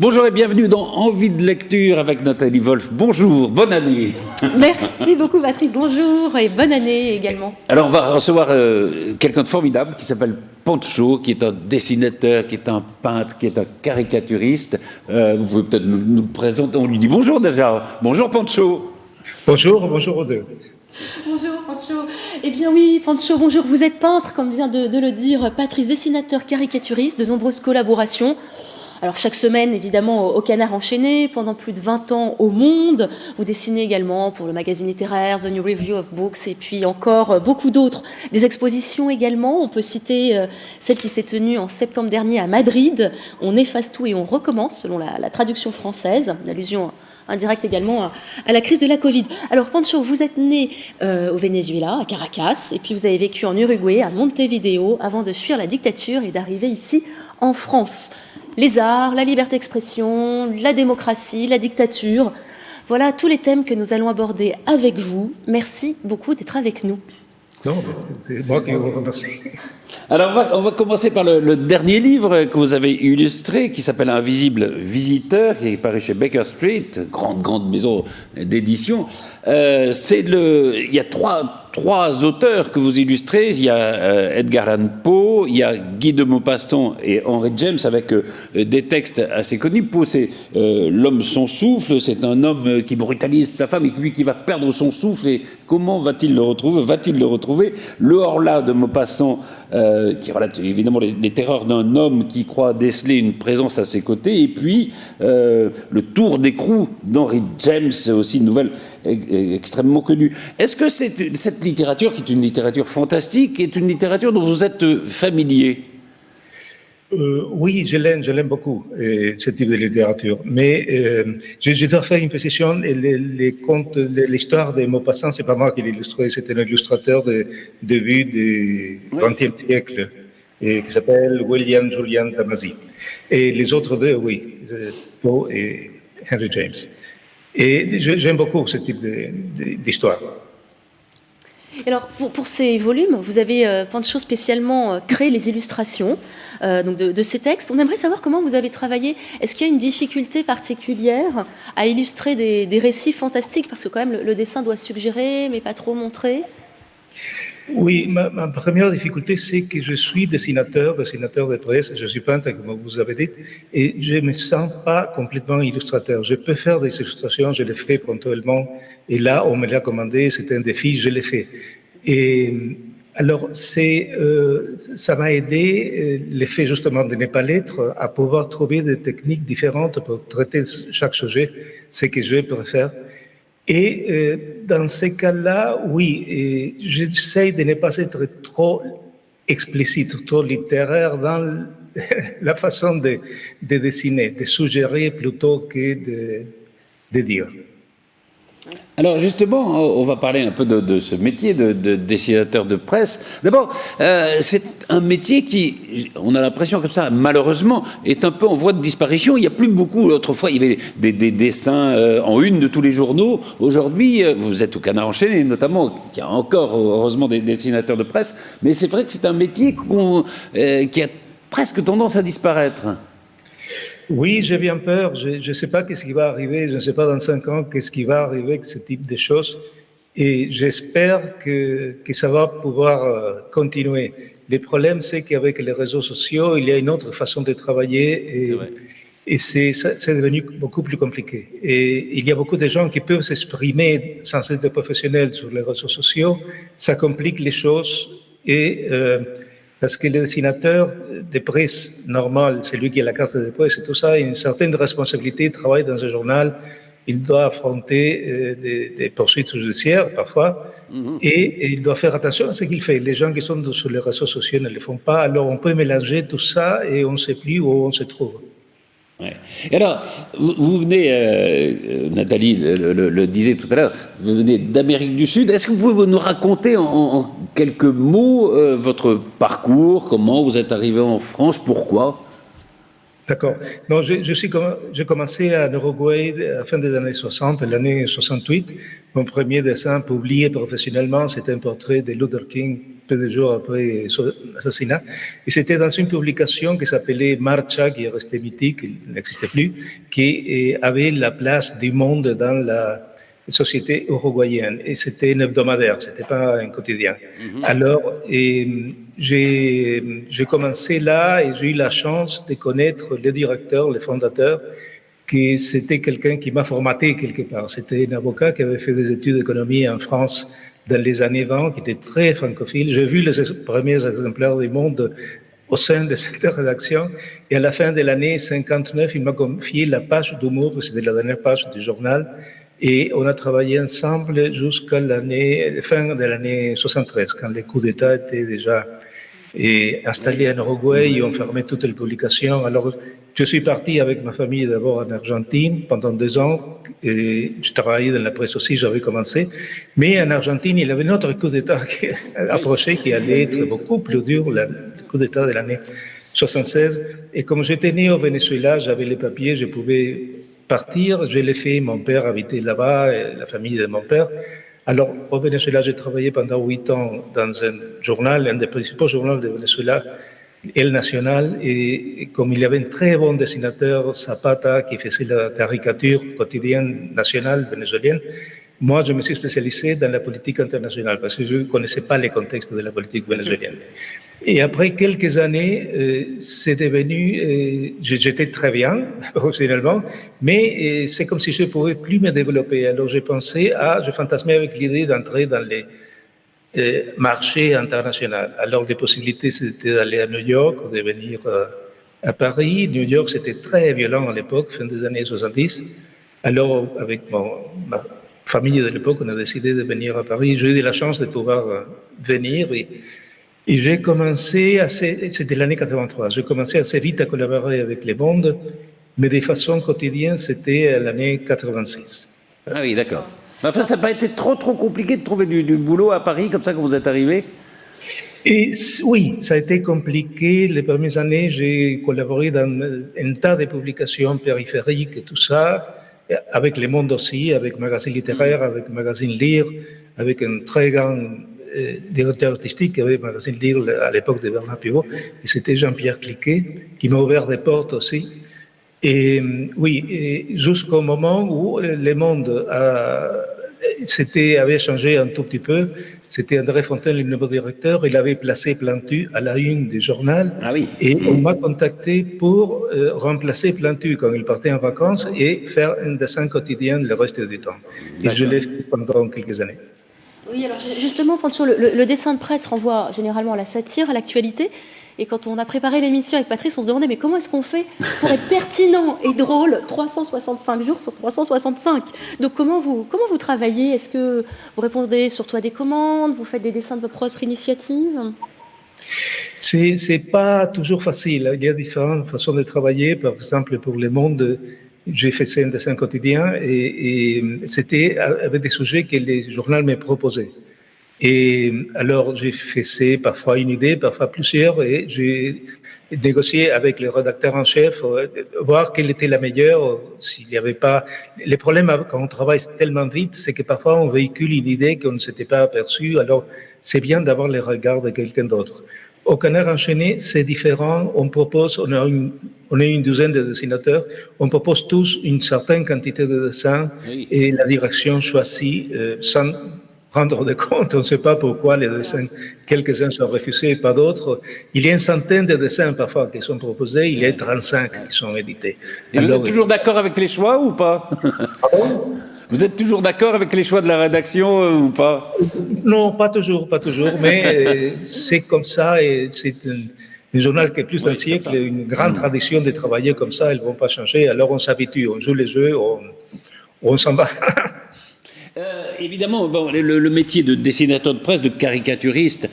Bonjour et bienvenue dans Envie de lecture avec Nathalie Wolf. Bonjour, bonne année. Merci beaucoup Patrice, bonjour et bonne année également. Alors on va recevoir quelqu'un de formidable qui s'appelle Pancho, qui est un dessinateur, qui est un peintre, qui est un caricaturiste. Vous pouvez peut-être nous présenter, on lui dit bonjour déjà. Bonjour Pancho. Bonjour aux deux. Bonjour Pancho. Eh bien oui Pancho, bonjour, vous êtes peintre comme vient de le dire Patrice, dessinateur caricaturiste, de nombreuses collaborations. Alors chaque semaine, évidemment, au Canard enchaîné, pendant plus de 20 ans au Monde. Vous dessinez également pour le magazine littéraire The New Review of Books et puis encore beaucoup d'autres. Des expositions également. On peut citer celle qui s'est tenue en septembre dernier à Madrid. On efface tout et on recommence, selon la traduction française, d'allusion indirecte également à la crise de la Covid. Alors Pancho, vous êtes né au Venezuela, à Caracas, et puis vous avez vécu en Uruguay, à Montevideo, avant de fuir la dictature et d'arriver ici en France. Les arts, la liberté d'expression, la démocratie, la dictature. Voilà tous les thèmes que nous allons aborder avec vous. Merci beaucoup d'être avec nous. Non, c'est moi qui vous remercie. Alors on va commencer par le dernier livre que vous avez illustré, qui s'appelle Invisible Visiteur, qui est paru chez Baker Street, grande maison d'édition. Il y a trois auteurs que vous illustrez. Il y a Edgar Allan Poe, il y a Guy de Maupassant et Henry James, avec des textes assez connus. Poe, c'est l'homme sans souffle, c'est un homme qui brutalise sa femme et puis qui va perdre son souffle. Et comment va-t-il le retrouver? Va-t-il le retrouver? Le Horla de Maupassant, qui relate évidemment les terreurs d'un homme qui croit déceler une présence à ses côtés. Et puis le Tour d'écrou d'Henry James, aussi une nouvelle extrêmement connue. Est-ce que cette littérature, qui est une littérature fantastique, est une littérature dont vous êtes familier? Oui, je l'aime beaucoup, ce type de littérature. Mais je dois faire une précision. Les contes, l'histoire de Maupassant, c'est pas moi qui l'ai illustré, c'était un illustrateur de début du XXe siècle, qui s'appelle William Julian Damasi. Et les autres deux, oui, Poe et Henry James. Et j'aime beaucoup ce type d'histoire. Alors, pour ces volumes, vous avez, Pancho, spécialement créé les illustrations donc de ces textes. On aimerait savoir comment vous avez travaillé. Est-ce qu'il y a une difficulté particulière à illustrer des récits fantastiques? Parce que quand même, le dessin doit suggérer, mais pas trop montrer. Oui, ma première difficulté, c'est que je suis dessinateur de presse, je suis peintre, comme vous avez dit, et je ne me sens pas complètement illustrateur. Je peux faire des illustrations, je les ferai ponctuellement, et là, on me l'a commandé, c'était un défi, je l'ai fait. Et alors, ça m'a aidé, le fait justement de ne pas l'être, à pouvoir trouver des techniques différentes pour traiter chaque sujet, ce que je préfère. Et dans ces cas-là, oui, j'essaie de ne pas être trop explicite, trop littéraire dans la façon de dessiner, de suggérer plutôt que de dire. Alors justement, on va parler un peu de ce métier de dessinateur de presse. D'abord, c'est un métier qui, on a l'impression comme ça, malheureusement, est un peu en voie de disparition. Il n'y a plus beaucoup. Autrefois, il y avait des dessins en une de tous les journaux. Aujourd'hui, vous êtes au Canard enchaîné, notamment, qui a encore, heureusement, des dessinateurs de presse. Mais c'est vrai que c'est un métier qui a presque tendance à disparaître. Oui, j'ai bien peur. Je ne sais pas qu'est-ce qui va arriver. Je ne sais pas dans 5 ans qu'est-ce qui va arriver avec ce type de choses. Et j'espère que ça va pouvoir continuer. Le problème, c'est qu'avec les réseaux sociaux, il y a une autre façon de travailler et c'est devenu beaucoup plus compliqué. Et il y a beaucoup de gens qui peuvent s'exprimer sans être professionnels sur les réseaux sociaux. Ça complique les choses et parce que le dessinateur de presse normal, c'est lui qui a la carte de presse et tout ça, a une certaine responsabilité, il travaille dans un journal, il doit affronter des poursuites judiciaires parfois, et il doit faire attention à ce qu'il fait. Les gens qui sont sur les réseaux sociaux ne le font pas, alors on peut mélanger tout ça et on ne sait plus où on se trouve. Ouais. Et alors, vous venez, Nathalie le disait tout à l'heure, vous venez d'Amérique du Sud. Est-ce que vous pouvez nous raconter en quelques mots votre parcours, comment vous êtes arrivé en France, pourquoi? D'accord. Non, j'ai commencé en Uruguay à la fin des années 60, l'année 68. Mon premier dessin publié professionnellement, c'était un portrait de Luther King, peu de jours après son assassinat. Et c'était dans une publication qui s'appelait Marcha, qui est restée mythique, il n'existait plus, qui avait la place du monde dans la société uruguayenne. Et c'était un hebdomadaire, c'était pas un quotidien. Alors, j'ai commencé là et j'ai eu la chance de connaître le directeur, le fondateur, qui c'était quelqu'un qui m'a formaté quelque part. C'était un avocat qui avait fait des études d'économie en France dans les années 20, qui était très francophile. J'ai vu les premiers exemplaires du Monde au sein de cette rédaction. Et à la fin de l'année 59, il m'a confié la page d'humour, c'était la dernière page du journal. Et on a travaillé ensemble jusqu'à fin de l'année 73, quand les coups d'État étaient déjà installés en Uruguay et on fermait toutes les publications. Alors, je suis parti avec ma famille d'abord en Argentine pendant 2 ans. Et je travaillais dans la presse aussi, j'avais commencé. Mais en Argentine, il y avait un autre coup d'État qui approchait, qui allait être beaucoup plus dur, le coup d'État de l'année 76. Et comme j'étais né au Venezuela, j'avais les papiers, je pouvais partir. Je l'ai fait, mon père habitait là-bas, la famille de mon père. Alors, au Venezuela, j'ai travaillé pendant 8 ans dans un journal, un des principaux journaux de Venezuela, El Nacional, et comme il y avait un très bon dessinateur, Zapata, qui faisait la caricature quotidienne nationale vénézuélienne, moi, je me suis spécialisé dans la politique internationale parce que je ne connaissais pas les contextes de la politique vénézuélienne. Et après quelques années, c'est devenu, j'étais très bien professionnellement, mais c'est comme si je ne pouvais plus me développer. Alors je fantasmais avec l'idée d'entrer dans les marchés internationaux. Alors les possibilités, c'était d'aller à New York ou de venir à Paris. New York, c'était très violent à l'époque, fin des années 70. Alors avec ma famille de l'époque, on a décidé de venir à Paris. J'ai eu la chance de pouvoir venir et j'ai commencé c'était l'année 83, j'ai commencé assez vite à collaborer avec les Mondes, mais de façon quotidienne, c'était l'année 86. Ah oui, d'accord. Enfin, ça n'a pas été trop compliqué de trouver du boulot à Paris, comme ça, quand vous êtes arrivé? Et oui, ça a été compliqué. Les premières années, j'ai collaboré dans un tas de publications périphériques et tout ça, avec Les Mondes aussi, avec Magazine Littéraire, avec Magazine Lire, avec un très grand directeur artistique qui avait Magazine Lire à l'époque de Bernard Pivot, et c'était Jean-Pierre Cliquet, qui m'a ouvert des portes aussi. Et oui, jusqu'au moment où Le Monde avait changé un tout petit peu. C'était André Fontaine, le nouveau directeur. Il avait placé Plantu à la une du journal. Ah oui. Et on m'a contacté pour remplacer Plantu quand il partait en vacances et faire un dessin quotidien le reste du temps. Et je l'ai fait pendant quelques années. Oui, alors justement, Pancho, le dessin de presse renvoie généralement à la satire, à l'actualité. Et quand on a préparé l'émission avec Patrice, on se demandait mais comment est-ce qu'on fait pour être pertinent et drôle 365 jours sur 365? Donc comment vous travaillez? Est-ce que vous répondez surtout à des commandes? Vous faites des dessins de votre propre initiative? C'est pas toujours facile. Il y a différentes façons de travailler. Par exemple, pour Le Monde, j'ai fait un dessin quotidien et c'était avec des sujets que les journaux me proposaient. Et alors, j'ai fait parfois une idée, parfois plusieurs, et j'ai négocié avec le rédacteur en chef, voir quelle était la meilleure, s'il n'y avait pas... Les problèmes quand on travaille tellement vite, c'est que parfois on véhicule une idée qu'on ne s'était pas aperçue, alors c'est bien d'avoir le regard de quelqu'un d'autre. Au Canard enchaîné, c'est différent. On est une douzaine de dessinateurs. On propose tous une certaine quantité de dessins et la direction choisit sans rendre de compte. On ne sait pas pourquoi les dessins, quelques-uns sont refusés et pas d'autres. Il y a une centaine de dessins parfois qui sont proposés. Il y a 35 qui sont édités. Et alors, vous êtes toujours d'accord avec les choix ou pas? Vous êtes toujours d'accord avec les choix de la rédaction ou pas? Non, pas toujours, mais c'est comme ça et c'est un journal qui est plus d'un siècle, une grande tradition de travailler comme ça, elles ne vont pas changer, alors on s'habitue, on joue les jeux, on s'en va. Évidemment, bon, le métier de dessinateur de presse, de caricaturiste,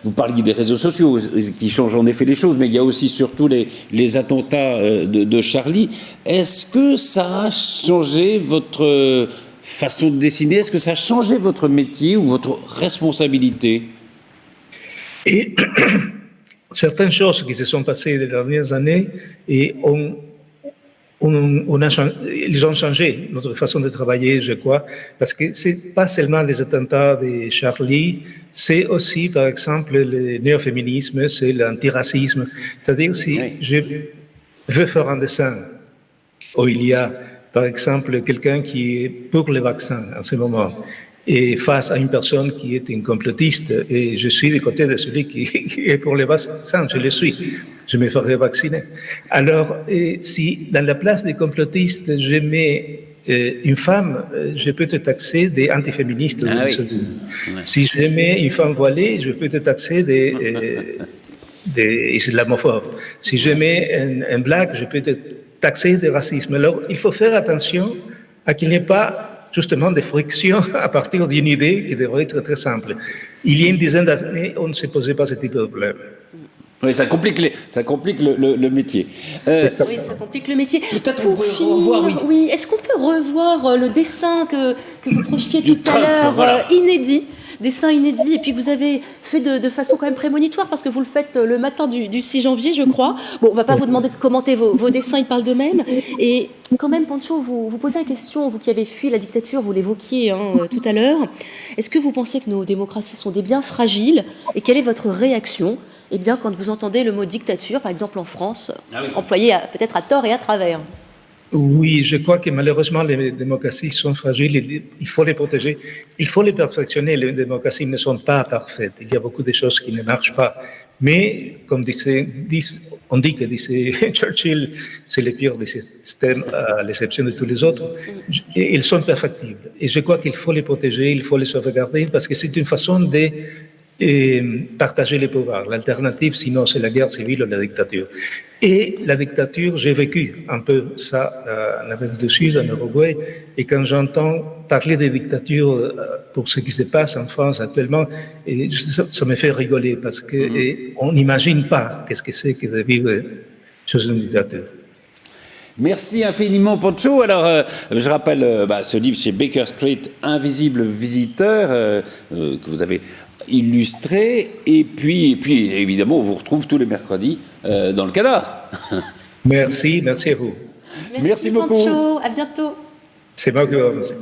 vous parliez des réseaux sociaux qui changent en effet les choses, mais il y a aussi surtout les attentats de Charlie. Est-ce que ça a changé votre façon de dessiner? Est-ce que ça a changé votre métier ou votre responsabilité? certaines choses qui se sont passées les dernières années et ils ont changé notre façon de travailler, je crois, parce que c'est pas seulement les attentats de Charlie, c'est aussi, par exemple, le néo-féminisme, c'est l'antiracisme. C'est-à-dire, si je veux faire un dessin où il y a, par exemple, quelqu'un qui est pour les vaccins en ce moment, et face à une personne qui est une complotiste, et je suis du côté de celui qui est pour les vaccins, je le suis, je me ferai vacciner. Alors, si dans la place des complotistes, je mets une femme, je peux te taxer des antiféministes. Ah oui. Si je mets une femme voilée, je peux te taxer des islamophobes. Si je mets un black, je peux te taxer de racisme. Alors, il faut faire attention à qu'il n'y ait pas justement des frictions à partir d'une idée qui devrait être très simple. Il y a une dizaine d'années, on ne se posait pas ce type de problème. Oui, ça complique le métier. Oui, ça complique le métier. Peut-être pour finir, oui. Est-ce qu'on peut revoir le dessin que vous projetiez tout à l'heure, voilà. inédit, dessin inédit, et puis que vous avez fait de façon quand même prémonitoire, parce que vous le faites le matin du 6 janvier, je crois. Bon, on ne va pas vous demander de commenter vos dessins, ils parlent d'eux-mêmes. Et quand même, Pancho, vous posez la question, vous qui avez fui la dictature, vous l'évoquiez tout à l'heure. Est-ce que vous pensez que nos démocraties sont des biens fragiles? Et quelle est votre réaction quand vous entendez le mot dictature, par exemple en France, employé peut-être à tort et à travers? Oui, je crois que malheureusement les démocraties sont fragiles et il faut les protéger. Il faut les perfectionner. Les démocraties ne sont pas parfaites. Il y a beaucoup de choses qui ne marchent pas. Mais, comme on dit que disait Churchill, c'est le pire des systèmes à l'exception de tous les autres. Et ils sont perfectibles. Et je crois qu'il faut les protéger, il faut les sauvegarder parce que c'est une façon de partager les pouvoirs. L'alternative, sinon, c'est la guerre civile ou la dictature. Et la dictature, j'ai vécu un peu ça en Amérique du Sud, en Uruguay, et quand j'entends parler des dictatures pour ce qui se passe en France actuellement, ça me fait rigoler parce qu'on n'imagine pas qu'est-ce que c'est que de vivre sous une dictature. Merci infiniment, Pancho. Alors, je rappelle ce livre chez Baker Street, Invisible visiteur, que vous avez illustré. Et puis, évidemment, on vous retrouve tous les mercredis dans le Canard. Merci à vous. Merci beaucoup. Pancho, à bientôt. C'est moi qui vous remercie.